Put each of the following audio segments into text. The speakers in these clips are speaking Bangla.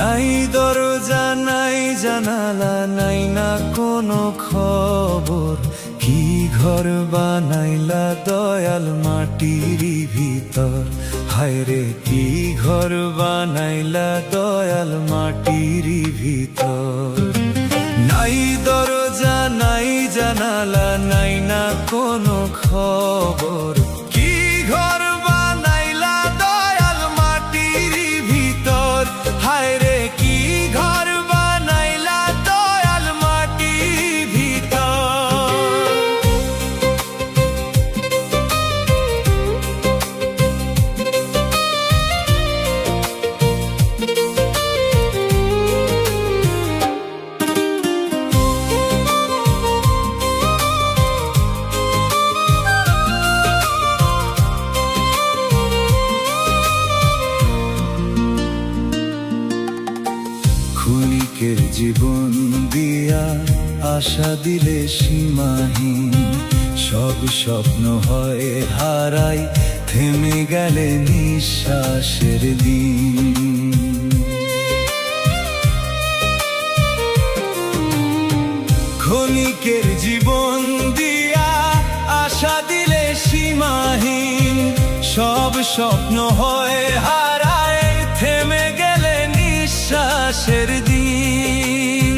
নাই দরজা নাই জানালা নাই না কোনো খবর, কি ঘর বানাইলা দয়াল মাটির ভিতর। হায়রে কি ঘর বানাইলা দয়াল মাটির ভিতর। নাই দরজা নাই জানালা নাই না কোনো খবর, কি ঘর বানাইলা দয়াল মাটির ভিতর। হায়রে কি ঘর বানাইলা দয়াল মাটির ভিতর। ক্ষণিকের জীবন দিয়া আশা দিলে সীমাহীন, সব স্বপ্ন হয় হারাই থেমে গেলে নিঃশ্বাসের দিন। ক্ষণিকের জীবন দিয়া আশা দিলে সীমাহীন, সব স্বপ্ন হয় হারায় থেমে গেলে নিঃশ্বাসের দিন।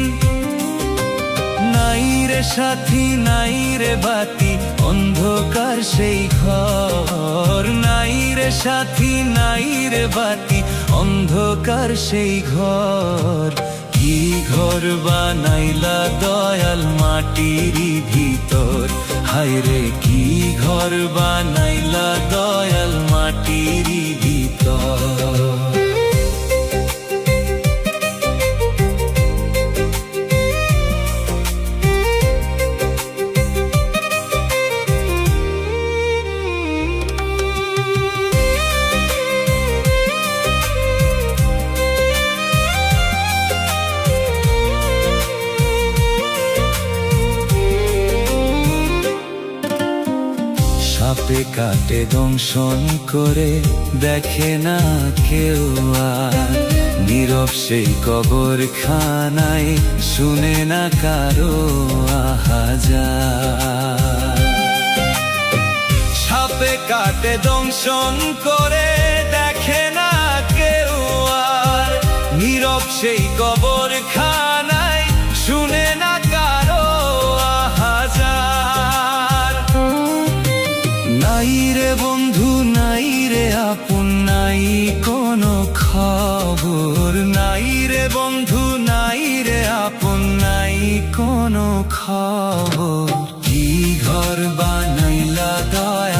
নাই রে সাথী নাই রে বাতি অন্ধকার সেই ঘর, নাই রে সাথী নাই রে বাতি অন্ধকার সেই ঘর। কি ঘর বানাইলা দয়াল মাটির ভিতর। হায়রে কি ঘর বানাইলা দয়াল মাটির ভিতর। সাপে কাটে দংশন করে দেখে না কেউ আর, নীরব সেই কবরখানায় শুনে না কারো আহাজার। সাপে কাটে দংশন করে দেখে না কেউ আর, নীরব সেই কবরখানায় শুনে না কারো আহাজার। নাই রে বন্ধু নাই রে আপন নাই কোনো খবর, নাই রে বন্ধু নাই রে আপন নাই কোনো খবর। কি ঘর বানাইলা দয়াল